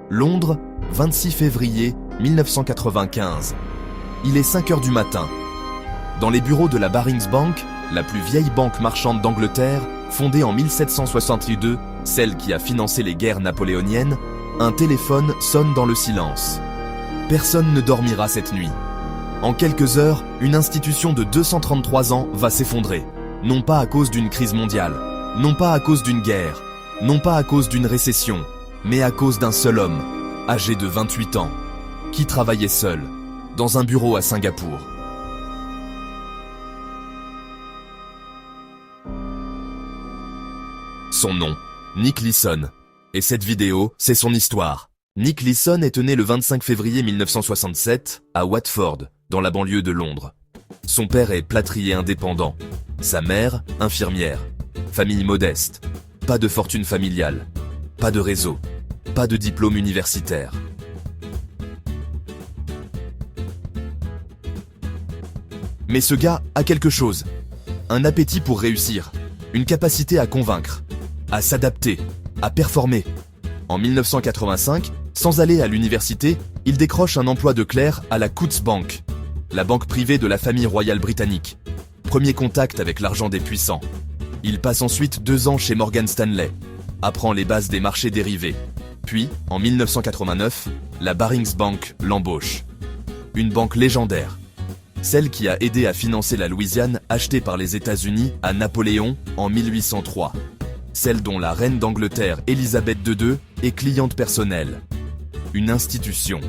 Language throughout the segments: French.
Londres, 26 février 1995. Il est 5 heures du matin. Dans les bureaux de la Barings Bank, la plus vieille banque marchande d'Angleterre, fondée en 1762, celle qui a financé les guerres napoléoniennes, un téléphone sonne dans le silence. Personne ne dormira cette nuit. En quelques heures, une institution de 233 ans va s'effondrer. Non pas à cause d'une crise mondiale, non pas à cause d'une guerre, non pas à cause d'une récession, mais à cause d'un seul homme, âgé de 28 ans, qui travaillait seul, dans un bureau à Singapour. Son nom, Nick Leeson. Et cette vidéo, c'est son histoire. Nick Leeson est né le 25 février 1967 à Watford, dans la banlieue de Londres. Son père est plâtrier indépendant, sa mère, infirmière. Famille modeste, pas de fortune familiale, pas de réseau, pas de diplôme universitaire. Mais ce gars a quelque chose, un appétit pour réussir, une capacité à convaincre, à s'adapter, à performer. En 1985, sans aller à l'université, il décroche un emploi de clerc à la Coutts Bank, la banque privée de la famille royale britannique. Premier contact avec l'argent des puissants. Il passe ensuite 2 ans chez Morgan Stanley, apprend les bases des marchés dérivés. Puis, en 1989, la Barings Bank l'embauche. Une banque légendaire. Celle qui a aidé à financer la Louisiane achetée par les États-Unis à Napoléon en 1803. Celle dont la reine d'Angleterre Élisabeth II est cliente personnelle. Une institution.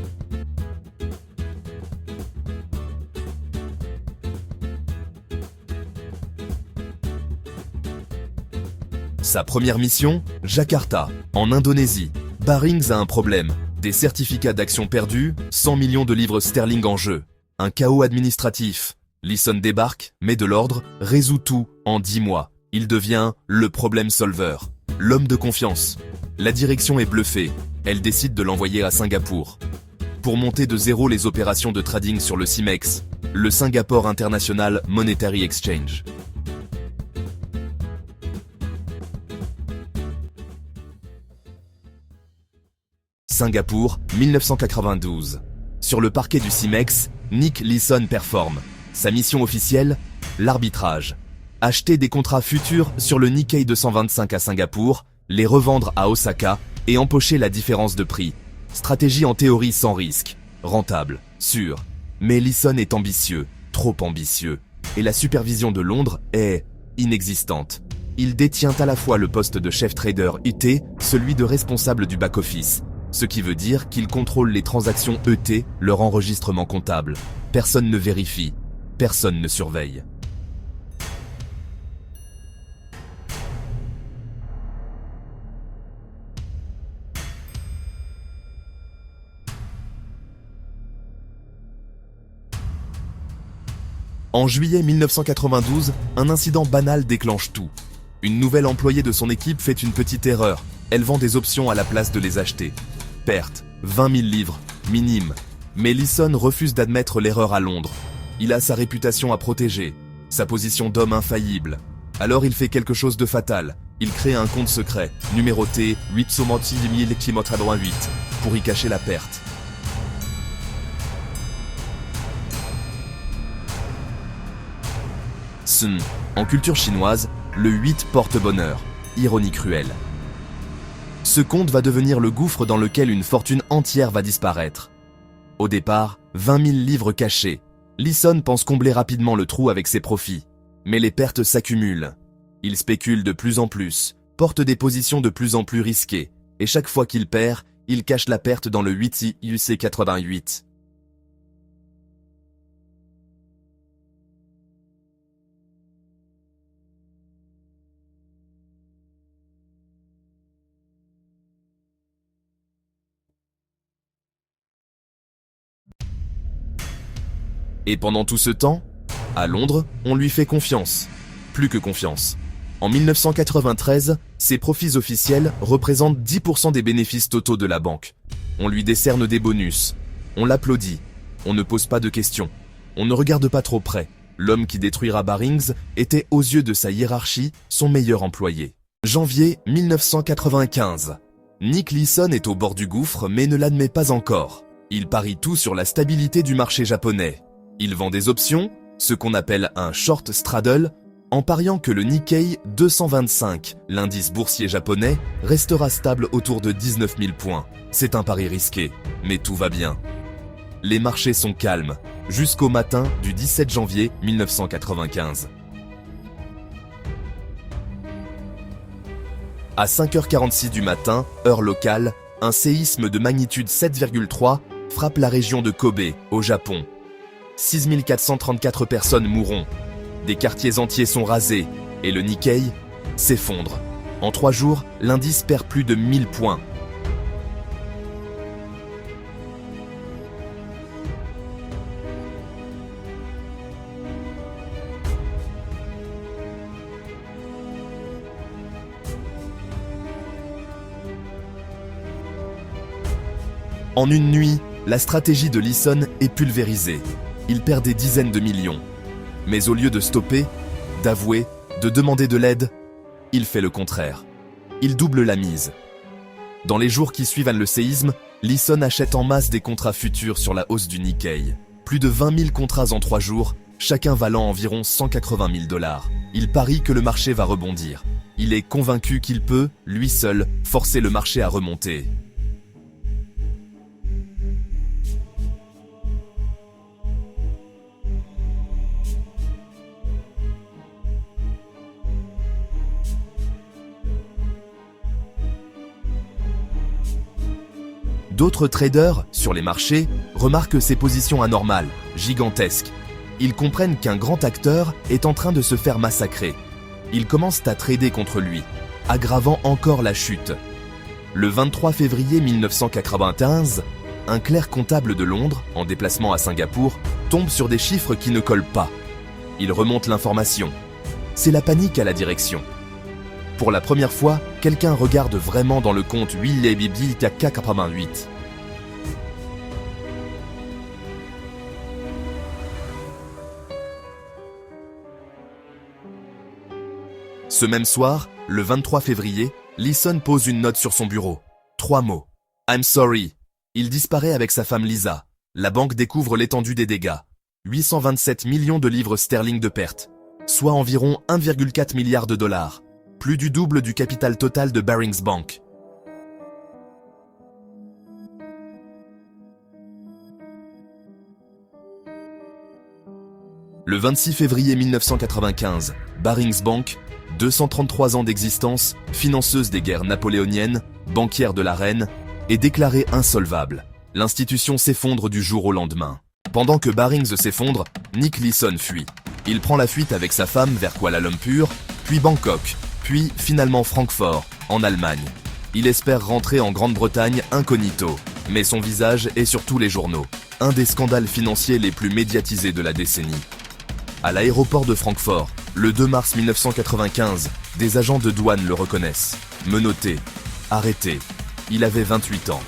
Sa première mission, Jakarta, en Indonésie. Barings a un problème. Des certificats d'action perdus, 100 millions de livres sterling en jeu. Un chaos administratif. Leeson débarque, met de l'ordre, résout tout en 10 mois. Il devient le problem solver, l'homme de confiance. La direction est bluffée. Elle décide de l'envoyer à Singapour. Pour monter de zéro les opérations de trading sur le CIMEX, le Singapore International Monetary Exchange. Singapour, 1992. Sur le parquet du CIMEX, Nick Leeson performe. Sa mission officielle, l'arbitrage. Acheter des contrats futurs sur le Nikkei 225 à Singapour, les revendre à Osaka et empocher la différence de prix. Stratégie en théorie sans risque. Rentable, sûr. Mais Leeson est ambitieux, trop ambitieux. Et la supervision de Londres est inexistante. Il détient à la fois le poste de chef trader IT, celui de responsable du back-office. Ce qui veut dire qu'il contrôle les transactions ET, leur enregistrement comptable. Personne ne vérifie, personne ne surveille. En juillet 1992, un incident banal déclenche tout. Une nouvelle employée de son équipe fait une petite erreur. Elle vend des options à la place de les acheter. Perte, 20 000 livres, minime. Mais Leeson refuse d'admettre l'erreur à Londres. Il a sa réputation à protéger, sa position d'homme infaillible. Alors il fait quelque chose de fatal. Il crée un compte secret, numéroté 8 pour y cacher la perte. Sun. En culture chinoise, le 8 porte bonheur. Ironie cruelle. Ce compte va devenir le gouffre dans lequel une fortune entière va disparaître. Au départ, 20 000 livres cachés. Leeson pense combler rapidement le trou avec ses profits. Mais les pertes s'accumulent. Il spécule de plus en plus, porte des positions de plus en plus risquées. Et chaque fois qu'il perd, il cache la perte dans le 8IUC88. Et pendant tout ce temps, à Londres, on lui fait confiance. Plus que confiance. En 1993, ses profits officiels représentent 10% des bénéfices totaux de la banque. On lui décerne des bonus. On l'applaudit. On ne pose pas de questions. On ne regarde pas trop près. L'homme qui détruira Barings était, aux yeux de sa hiérarchie, son meilleur employé. Janvier 1995. Nick Leeson est au bord du gouffre mais ne l'admet pas encore. Il parie tout sur la stabilité du marché japonais. Il vend des options, ce qu'on appelle un short straddle, en pariant que le Nikkei 225, l'indice boursier japonais, restera stable autour de 19 000 points. C'est un pari risqué, mais tout va bien. Les marchés sont calmes, jusqu'au matin du 17 janvier 1995. À 5h46 du matin, heure locale, un séisme de magnitude 7,3 frappe la région de Kobe, au Japon. 6434 personnes mourront. Des quartiers entiers sont rasés et le Nikkei s'effondre. En 3 jours, l'indice perd plus de 1000 points. En une nuit, la stratégie de Leeson est pulvérisée. Il perd des dizaines de millions. Mais au lieu de stopper, d'avouer, de demander de l'aide, il fait le contraire. Il double la mise. Dans les jours qui suivent le séisme, Leeson achète en masse des contrats futurs sur la hausse du Nikkei. Plus de 20 000 contrats en 3 jours, chacun valant environ 180 000 $. Il parie que le marché va rebondir. Il est convaincu qu'il peut, lui seul, forcer le marché à remonter. D'autres traders, sur les marchés, remarquent ces positions anormales, gigantesques. Ils comprennent qu'un grand acteur est en train de se faire massacrer. Ils commencent à trader contre lui, aggravant encore la chute. Le 23 février 1995, un clerc comptable de Londres, en déplacement à Singapour, tombe sur des chiffres qui ne collent pas. Il remonte l'information. C'est la panique à la direction. Pour la première fois, quelqu'un regarde vraiment dans le compte Willibibi K88. Ce même soir, le 23 février, Leeson pose une note sur son bureau. 3 mots. I'm sorry. Il disparaît avec sa femme Lisa. La banque découvre l'étendue des dégâts. 827 millions de livres sterling de pertes, soit environ 1,4 milliard de $. Plus du double du capital total de Barings Bank. Le 26 février 1995, Barings Bank, 233 ans d'existence, financeuse des guerres napoléoniennes, banquière de la reine, est déclarée insolvable. L'institution s'effondre du jour au lendemain. Pendant que Barings s'effondre, Nick Leeson fuit. Il prend la fuite avec sa femme vers Kuala Lumpur, puis Bangkok, puis finalement Francfort, en Allemagne. Il espère rentrer en Grande-Bretagne incognito, mais son visage est sur tous les journaux. Un des scandales financiers les plus médiatisés de la décennie. À l'aéroport de Francfort, le 2 mars 1995, des agents de douane le reconnaissent. Menotté, arrêté. Il avait 28 ans.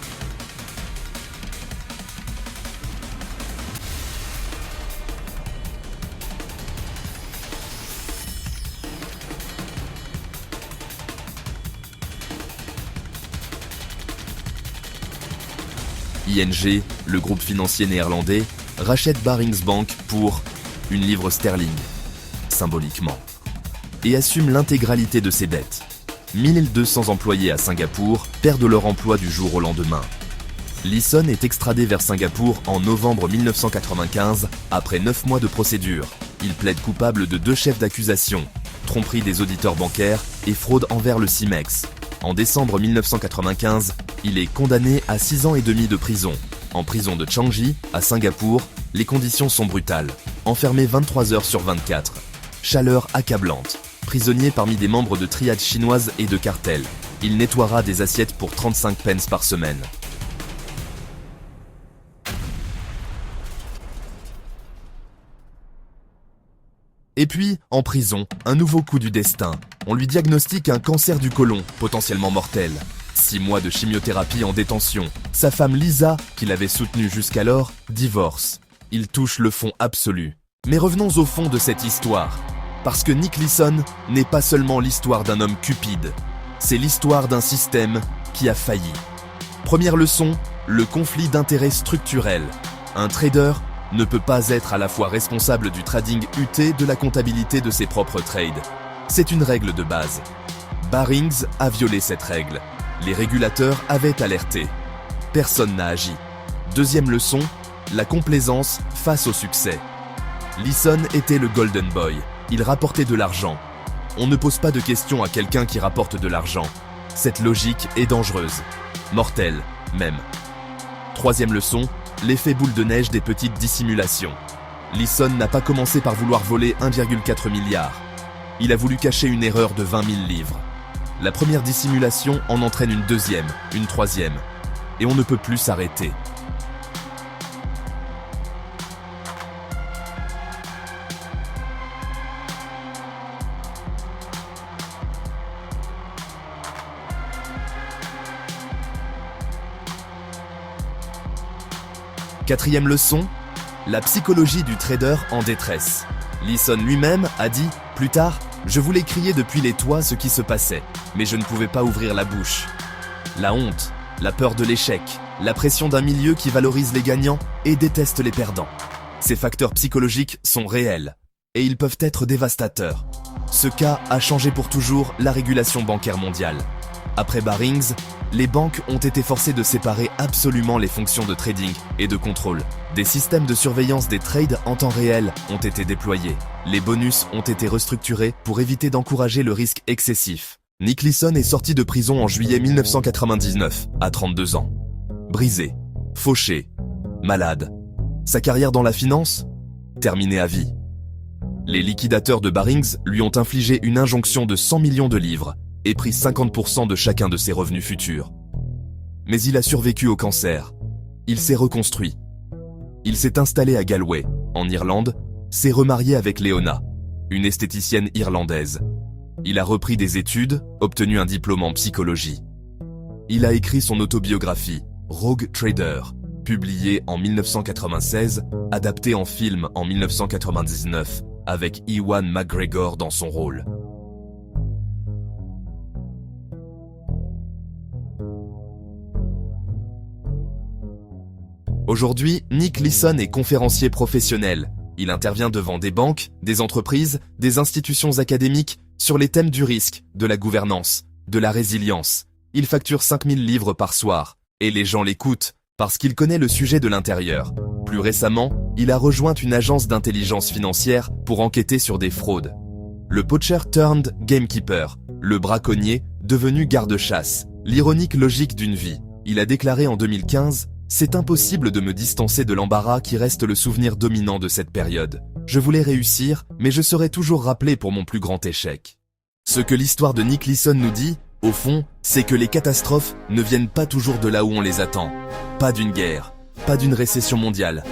ING, le groupe financier néerlandais, rachète Barings Bank pour une livre sterling, symboliquement, et assume l'intégralité de ses dettes. 1200 employés à Singapour perdent leur emploi du jour au lendemain. Leeson est extradé vers Singapour en novembre 1995 après 9 mois de procédure. Il plaide coupable de 2 chefs d'accusation, tromperie des auditeurs bancaires et fraude envers le CIMEX. En décembre 1995, il est condamné à 6 ans et demi de prison. En prison de Changi, à Singapour, les conditions sont brutales. Enfermé 23 heures sur 24. Chaleur accablante. Prisonnier parmi des membres de triades chinoises et de cartels. Il nettoiera des assiettes pour 35 pence par semaine. Et puis, en prison, un nouveau coup du destin. On lui diagnostique un cancer du côlon, potentiellement mortel. 6 mois de chimiothérapie en détention. Sa femme Lisa, qui l'avait soutenu jusqu'alors, divorce. Il touche le fond absolu. Mais revenons au fond de cette histoire. Parce que Nick Leeson n'est pas seulement l'histoire d'un homme cupide. C'est l'histoire d'un système qui a failli. Première leçon, le conflit d'intérêts structurel. Un trader ne peut pas être à la fois responsable du trading et de la comptabilité de ses propres trades. C'est une règle de base. Barings a violé cette règle. Les régulateurs avaient alerté. Personne n'a agi. Deuxième leçon, la complaisance face au succès. Leeson était le Golden Boy. Il rapportait de l'argent. On ne pose pas de questions à quelqu'un qui rapporte de l'argent. Cette logique est dangereuse. Mortelle, même. Troisième leçon, l'effet boule de neige des petites dissimulations. Leeson n'a pas commencé par vouloir voler 1,4 milliard. Il a voulu cacher une erreur de 20 000 livres. La première dissimulation en entraîne une deuxième, une troisième. Et on ne peut plus s'arrêter. Quatrième leçon, la psychologie du trader en détresse. Leeson lui-même a dit, plus tard, « Je voulais crier depuis les toits ce qui se passait, mais je ne pouvais pas ouvrir la bouche. » La honte, la peur de l'échec, la pression d'un milieu qui valorise les gagnants et déteste les perdants. Ces facteurs psychologiques sont réels, et ils peuvent être dévastateurs. Ce cas a changé pour toujours la régulation bancaire mondiale. Après Barings, les banques ont été forcées de séparer absolument les fonctions de trading et de contrôle. Des systèmes de surveillance des trades en temps réel ont été déployés. Les bonus ont été restructurés pour éviter d'encourager le risque excessif. Nick Leeson est sorti de prison en juillet 1999, à 32 ans. Brisé, fauché, malade. Sa carrière dans la finance? Terminée à vie. Les liquidateurs de Barings lui ont infligé une injonction de 100 millions de livres et pris 50% de chacun de ses revenus futurs. Mais il a survécu au cancer. Il s'est reconstruit. Il s'est installé à Galway, en Irlande, s'est remarié avec Leona, une esthéticienne irlandaise. Il a repris des études, obtenu un diplôme en psychologie. Il a écrit son autobiographie, Rogue Trader, publiée en 1996, adaptée en film en 1999, avec Ewan McGregor dans son rôle. Aujourd'hui, Nick Leeson est conférencier professionnel. Il intervient devant des banques, des entreprises, des institutions académiques sur les thèmes du risque, de la gouvernance, de la résilience. Il facture 5000 livres par soir, et les gens l'écoutent parce qu'il connaît le sujet de l'intérieur. Plus récemment, il a rejoint une agence d'intelligence financière pour enquêter sur des fraudes. Le poacher turned gamekeeper, le braconnier devenu garde-chasse, l'ironique logique d'une vie. Il a déclaré en 2015 « C'est impossible de me distancer de l'embarras qui reste le souvenir dominant de cette période. Je voulais réussir, mais je serai toujours rappelé pour mon plus grand échec. » Ce que l'histoire de Nick Leeson nous dit, au fond, c'est que les catastrophes ne viennent pas toujours de là où on les attend. Pas d'une guerre, pas d'une récession mondiale.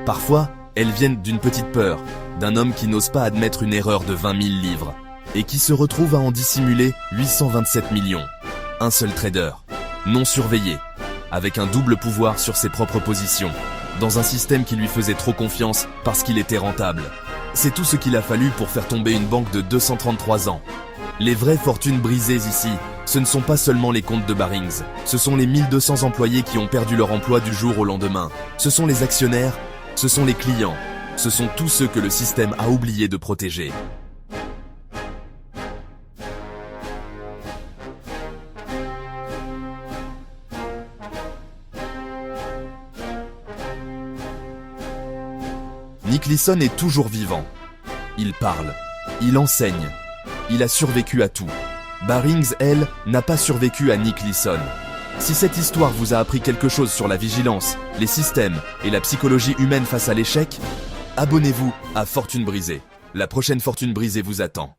Parfois, elles viennent d'une petite peur, d'un homme qui n'ose pas admettre une erreur de 20 000 livres, et qui se retrouve à en dissimuler 827 millions. Un seul trader, non surveillé, avec un double pouvoir sur ses propres positions, dans un système qui lui faisait trop confiance parce qu'il était rentable. C'est tout ce qu'il a fallu pour faire tomber une banque de 233 ans. Les vraies fortunes brisées ici, ce ne sont pas seulement les comptes de Barings, ce sont les 1200 employés qui ont perdu leur emploi du jour au lendemain, ce sont les actionnaires, ce sont les clients, ce sont tous ceux que le système a oublié de protéger. Nick Leeson est toujours vivant. Il parle, il enseigne, il a survécu à tout. Barings, elle, n'a pas survécu à Nick Leeson. Si cette histoire vous a appris quelque chose sur la vigilance, les systèmes et la psychologie humaine face à l'échec, abonnez-vous à Fortune Brisée. La prochaine Fortune Brisée vous attend.